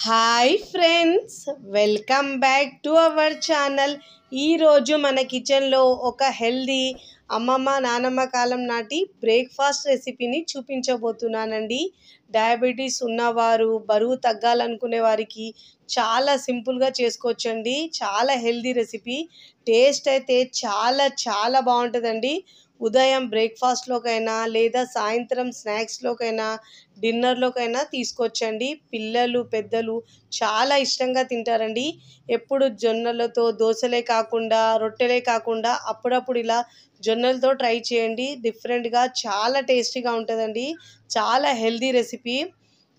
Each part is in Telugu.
Hi friends, welcome back to our channel. ఈరోజు మన కిచెన్లో ఒక హెల్దీ అమ్మమ్మ నానమ్మ కాలం నాటి బ్రేక్ఫాస్ట్ రెసిపీని చూపించబోతున్నానండి. డయాబెటీస్ ఉన్నవారు, బరువు తగ్గాలనుకునే వారికి చాలా సింపుల్గా చేసుకోవచ్చండి. చాలా హెల్దీ రెసిపీ. టేస్ట్ అయితే చాలా చాలా బాగుంటుందండి. ఉదయం బ్రేక్ఫాస్ట్లోకైనా లేదా సాయంత్రం స్నాక్స్లోకైనా డిన్నర్లోకైనా తీసుకోవచ్చండి. పిల్లలు పెద్దలు చాలా ఇష్టంగా తింటారండి. ఎప్పుడు జొన్నలతో దోశలే కాకుండా రొట్టెలే కాకుండా అప్పుడప్పుడు ఇలా జొన్నలతో ట్రై చేయండి. డిఫరెంట్గా చాలా టేస్టీగా ఉంటుందండి. చాలా హెల్దీ రెసిపీ.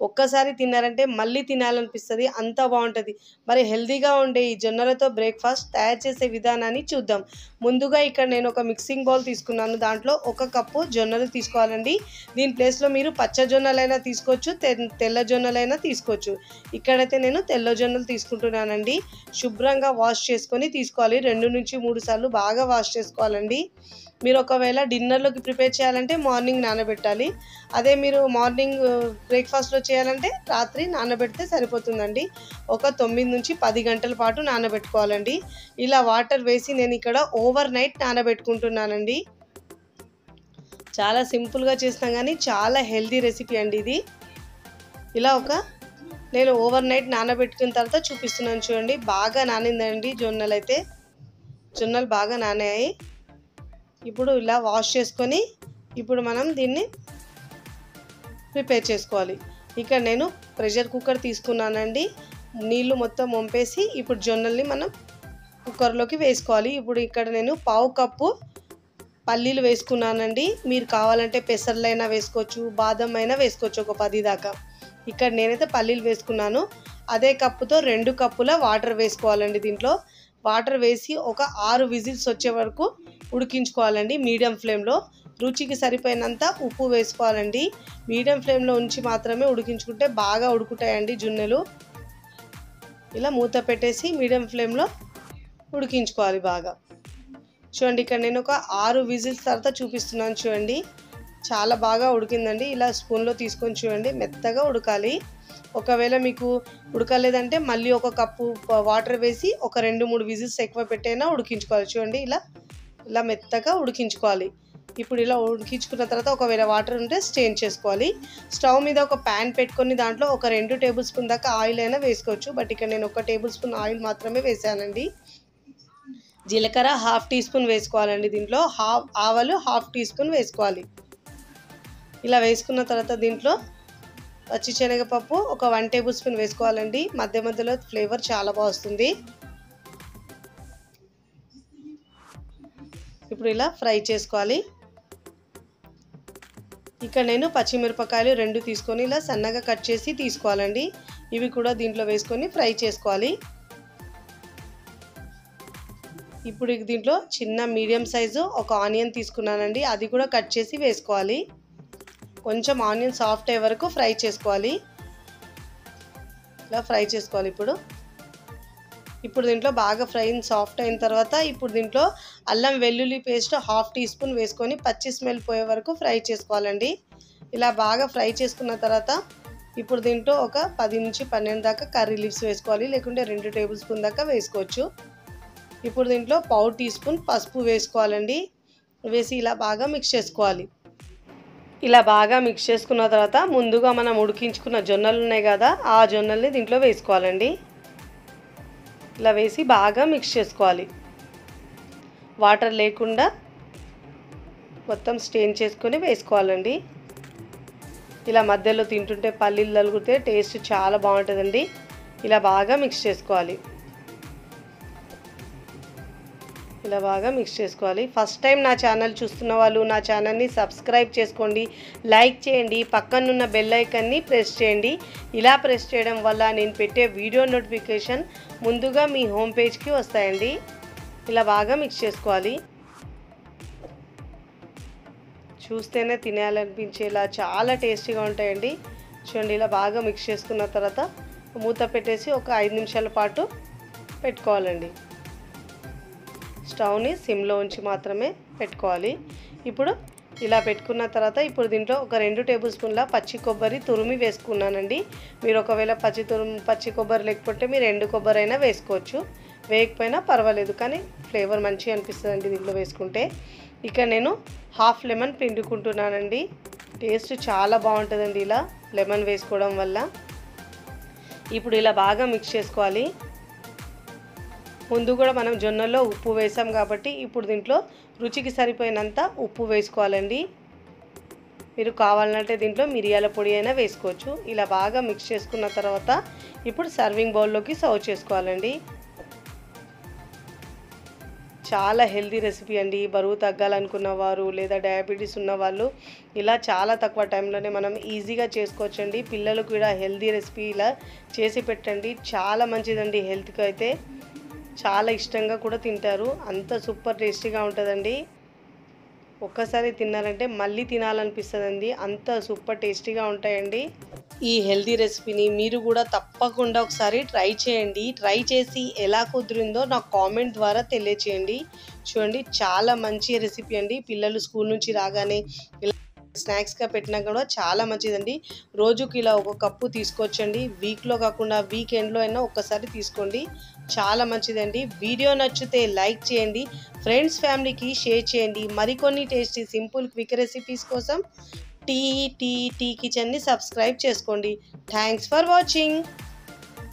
ఒక్కసారి తిన్నారంటే మళ్ళీ తినాలనిపిస్తుంది, అంత బాగుంటుంది. మరి హెల్దీగా ఉండే ఈ జొన్నలతో బ్రేక్ఫాస్ట్ తయారు చేసే విధానాన్ని చూద్దాం. ముందుగా ఇక్కడ నేను ఒక మిక్సింగ్ బౌల్ తీసుకున్నాను. దాంట్లో 1 కప్పు జొన్నలు తీసుకోవాలండి. దీని ప్లేస్లో మీరు పచ్చ జొన్నలైనా తీసుకోవచ్చు, తెల్ల జొన్నలైనా తీసుకోవచ్చు. ఇక్కడైతే నేను తెల్ల జొన్నలు తీసుకుంటున్నానండి. శుభ్రంగా వాష్ చేసుకొని తీసుకోవాలి. 2 నుంచి 3 సార్లు బాగా వాష్ చేసుకోవాలండి. మీరు ఒకవేళ డిన్నర్లోకి ప్రిపేర్ చేయాలంటే మార్నింగ్ నానబెట్టాలి. అదే మీరు మార్నింగ్ బ్రేక్ఫాస్ట్లో చేయాలంటే రాత్రి నానబెడితే సరిపోతుందండి. ఒక 9 నుంచి 10 గంటల పాటు నానబెట్టుకోవాలండి. ఇలా వాటర్ వేసి నేను ఇక్కడ ఓవర్ నైట్ నానబెట్టుకుంటున్నానండి. చాలా సింపుల్గా చేసినా కానీ చాలా హెల్దీ రెసిపీ అండి ఇది. ఇలా నేను ఓవర్ నైట్ నానబెట్టుకున్న తర్వాత చూపిస్తున్నాను చూడండి. బాగా నానిందండి జొన్నలు బాగా నానాయి. ఇప్పుడు ఇలా వాష్ చేసుకొని ఇప్పుడు మనం దీన్ని ప్రిపేర్ చేసుకోవాలి. ఇక్కడ నేను ప్రెషర్ కుక్కర్ తీసుకున్నానండి. నీళ్ళు మొత్తం వంపేసి ఇప్పుడు జొన్నల్ని మనం కుక్కర్లోకి వేసుకోవాలి. ఇప్పుడు ఇక్కడ నేను 1/2 కప్పు పల్లీలు వేసుకున్నానండి. మీరు కావాలంటే పెసర్లైనా వేసుకోవచ్చు, బాదం అయినా వేసుకోవచ్చు, ఒక 10 దాకా. ఇక్కడ నేనైతే పల్లీలు వేసుకున్నాను. అదే కప్పుతో 2 కప్పుల వాటర్ వేసుకోవాలండి. దీంట్లో వాటర్ వేసి ఒక 6 విజిల్స్ వచ్చే వరకు ఉడికించుకోవాలండి మీడియం ఫ్లేమ్లో. రుచికి సరిపోయినంత ఉప్పు వేసుకోవాలండి. మీడియం ఫ్లేమ్లో ఉంచి మాత్రమే ఉడికించుకుంటే బాగా ఉడుకుతాయండి జొన్నలు. ఇలా మూత పెట్టేసి మీడియం ఫ్లేమ్లో ఉడికించుకోవాలి బాగా. చూడండి, ఇక్కడ నేను ఒక 6 విజిల్స్ తర్వాత చూపిస్తున్నాను చూడండి. చాలా బాగా ఉడికిందండి. ఇలా స్పూన్లో తీసుకొని చూడండి, మెత్తగా ఉడకాలి. ఒకవేళ మీకు ఉడకలేదంటే మళ్ళీ 1 కప్పు వాటర్ వేసి ఒక 2-3 విజిల్స్ ఎక్కువ పెట్టైనా ఉడికించుకోవాలి. చూడండి, ఇలా మెత్తగా ఉడికించుకోవాలి. ఇప్పుడు ఇలా ఉడికించుకున్న తర్వాత ఒకవేళ వాటర్ ఉంటే స్ట్రెయిన్ చేసుకోవాలి. స్టవ్ మీద ఒక ప్యాన్ పెట్టుకొని దాంట్లో ఒక 2 టేబుల్ స్పూన్ దాకా ఆయిల్ అయినా వేసుకోవచ్చు. బట్ ఇక్కడ నేను 1 టేబుల్ స్పూన్ ఆయిల్ మాత్రమే వేసానండి. జీలకర్ర 1/2 టీ స్పూన్ వేసుకోవాలండి. దీంట్లో ఆవాలు 1/2 టీ స్పూన్ వేసుకోవాలి. ఇలా వేసుకున్న తర్వాత దీంట్లో పచ్చి శనగపప్పు ఒక 1 టేబుల్ స్పూన్ వేసుకోవాలండి. మధ్య మధ్యలో ఫ్లేవర్ చాలా బాగా వస్తుంది. ఇప్పుడు ఇలా ఫ్రై చేసుకోవాలి. ఇక్కడ నేను పచ్చిమిరపకాయలు 2 తీసుకొని ఇలా సన్నగా కట్ చేసి తీసుకోవాలండి. ఇవి కూడా దీంట్లో వేసుకొని ఫ్రై చేసుకోవాలి. ఇప్పుడు దీంట్లో చిన్న మీడియం సైజు ఒక ఆనియన్ తీసుకున్నానండి. అది కూడా కట్ చేసి వేసుకోవాలి. కొంచెం ఆనియన్ సాఫ్ట్ అయ్యే వరకు ఫ్రై చేసుకోవాలి. ఇలా ఫ్రై చేసుకోవాలి. ఇప్పుడు దీంట్లో బాగా సాఫ్ట్ అయిన తర్వాత ఇప్పుడు దీంట్లో అల్లం వెల్లుల్లి పేస్ట్ 1/2 టీ స్పూన్ వేసుకొని పచ్చి స్మెల్ పోయే వరకు ఫ్రై చేసుకోవాలండి. ఇలా బాగా ఫ్రై చేసుకున్న తర్వాత ఇప్పుడు దీంట్లో ఒక 10 నుంచి 12 దాకా కర్రీ లీవ్స్ వేసుకోవాలి, లేకుంటే 2 టేబుల్ స్పూన్ దాకా వేసుకోవచ్చు. ఇప్పుడు దీంట్లో 1/4 టీ స్పూన్ పసుపు వేసుకోవాలండి. వేసి ఇలా బాగా మిక్స్ చేసుకోవాలి. ఇలా బాగా మిక్స్ చేసుకున్న తర్వాత ముందుగా మనం ఉడికించుకున్న జొన్నలు ఉన్నాయి కదా, ఆ జొన్నల్ని దీంట్లో వేసుకోవాలండి. ఇలా వేసి బాగా మిక్స్ చేసుకోవాలి. వాటర్ లేకుండా మొత్తం స్ట్రెయిన్ చేసుకొని వేసుకోవాలండి. ఇలా మధ్యలో తింటుంటే పల్లీలు తగిలితే టేస్ట్ చాలా బాగుంటుందండి. ఇలా బాగా మిక్స్ చేసుకోవాలి. ఇలా బాగా మిక్స్ చేసుకోవాలి. ఫస్ట్ టైం నా ఛానల్ చూస్తున్న వాళ్ళు నా ఛానల్ని సబ్స్క్రైబ్ చేసుకోండి, లైక్ చేయండి, పక్కనున్న బెల్ ఐకాన్ని ప్రెస్ చేయండి. ఇలా ప్రెస్ చేయడం వల్ల నేను పెట్టే వీడియో నోటిఫికేషన్ ముందుగా మీ హోమ్ పేజ్కి వస్తాయండి. ఇలా బాగా మిక్స్ చేసుకోవాలి. చూస్తేనే తినాలనిపించేలా చాలా టేస్టీగా ఉంటాయండి. చూడండి, ఇలా బాగా మిక్స్ చేసుకున్న తర్వాత మూత పెట్టేసి ఒక 5 నిమిషాల పాటు పెట్టుకోవాలండి. స్టవ్ని సిమ్లో ఉంచి మాత్రమే పెట్టుకోవాలి. ఇప్పుడు ఇలా పెట్టుకున్న తర్వాత ఇప్పుడు దీంట్లో ఒక 2 టేబుల్ స్పూన్ల పచ్చి కొబ్బరి తురిమి వేసుకున్నానండి. మీరు ఒకవేళ పచ్చి కొబ్బరి లేకపోతే మీరు ఎండు కొబ్బరి అయినా వేసుకోవచ్చు, వేయకపోయినా పర్వాలేదు, కానీ ఫ్లేవర్ మంచిగా అనిపిస్తుందండి దీంట్లో వేసుకుంటే. ఇక నేను హాఫ్ లెమన్ పిండుకుంటున్నానండి. టేస్ట్ చాలా బాగుంటుందండి ఇలా లెమన్ వేసుకోవడం వల్ల. ఇప్పుడు ఇలా బాగా మిక్స్ చేసుకోవాలి. ముందు కూడా మనం జొన్నలో ఉప్పు వేసాం కాబట్టి ఇప్పుడు దీంట్లో రుచికి సరిపోయినంత ఉప్పు వేసుకోవాలండి. మీరు కావాలంటే దీంట్లో మిరియాల పొడి అయినా వేసుకోవచ్చు. ఇలా బాగా మిక్స్ చేసుకున్న తర్వాత ఇప్పుడు సర్వింగ్ బౌల్లోకి సర్వ్ చేసుకోవాలండి. చాలా హెల్తీ రెసిపీ అండి. బరువు తగ్గాలనుకున్న వారు లేదా డయాబెటీస్ ఉన్నవాళ్ళు ఇలా చాలా తక్కువ టైంలోనే మనం ఈజీగా చేసుకోవచ్చండి. పిల్లలకు కూడా హెల్తీ రెసిపీ ఇలా చేసి పెట్టండి, చాలా మంచిదండి. హెల్త్కి అయితే చాలా ఇష్టంగా కూడా తింటారు, అంత సూపర్ టేస్టీగా ఉంటుందండి. ఒక్కసారి తిన్నారంటే మళ్ళీ తినాలనిపిస్తుందండి, అంత సూపర్ టేస్టీగా ఉంటాయండి. ఈ హెల్తీ రెసిపీని మీరు కూడా తప్పకుండా ఒకసారి ట్రై చేయండి. ట్రై చేసి ఎలా కుదిరిందో నాకు కామెంట్ ద్వారా తెలియచేయండి. చూడండి, చాలా మంచి రెసిపీ అండి. పిల్లలు స్కూల్ నుంచి రాగానే ఇలా స్నాక్స్గా పెట్టినా కూడా చాలా మంచిదండి. రోజుకి ఇలా ఒక కప్పు తీసుకోవచ్చండి. వీక్లో కాకుండా వీకెండ్లో అయినా ఒక్కసారి తీసుకోండి, చాలా మంచిదండి. వీడియో నచ్చితే లైక్ చేయండి, ఫ్రెండ్స్ ఫ్యామిలీకి షేర్ చేయండి. మరికొన్ని టేస్టీ సింపుల్ క్విక్ రెసిపీస్ కోసం టీ కిచెన్ని సబ్స్క్రైబ్ చేసుకోండి. Thanks for watching.